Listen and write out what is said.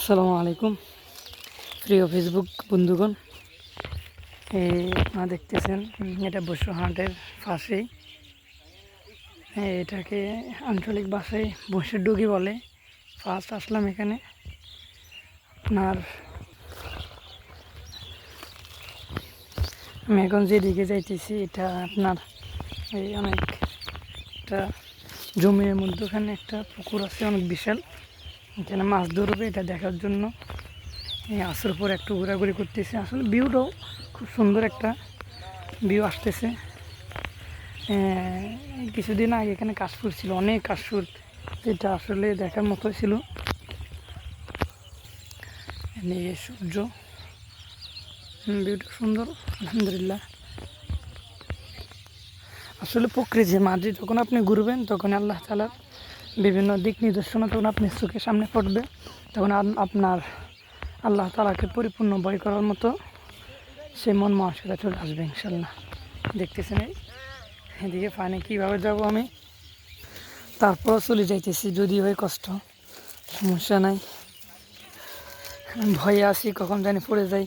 আসসালামু আলাইকুম প্রিয় ফেসবুক বন্ধুগণ। আপনারা দেখতেছেন এটা বসুরহাটের পাশেই। এটাকে আঞ্চলিক ভাষায় বসের ডুগি বলে। ফার্স্ট আসলাম এখানে। আপনার আমি এখন যেদিকে যাইতেছি এটা আপনার এই অনেক একটা জমির মধ্যখানে একটা পুকুর আছে, অনেক বিশাল। এখানে মাছ ধরবে, এটা দেখার জন্য আসর পর একটু ঘোরাঘুরি করতেছে। আসলে ভিউটাও খুব সুন্দর একটা ভিউ আসতেছে। কিছুদিন আগে এখানে কাশফুল ছিল, অনেক কাশফুল, যেটা আসলে দেখার মতো ছিল। এদিকে সূর্য, ভিউটা সুন্দর আলহামদুলিল্লাহ। আসলে প্রকৃতি মাঝে যখন আপনি ঘুরবেন তখন আল্লাহ তাআলার বিভিন্ন দিক নির্দেশনা তখন আপনার চোখের সামনে পড়বে, তখন আপনার আল্লাহ তাআলাকে পরিপূর্ণ ভয় করার মতো সে মন মানসিকতা চলে আসবে ইনশাল্লাহ। দেখতেছেন এদিকে পানি কীভাবে যাব আমি, তারপর চলে যাইতেছি। যদি হয় কষ্ট, সমস্যা নাই, ভয়ে আছি কখন জানি পড়ে যাই।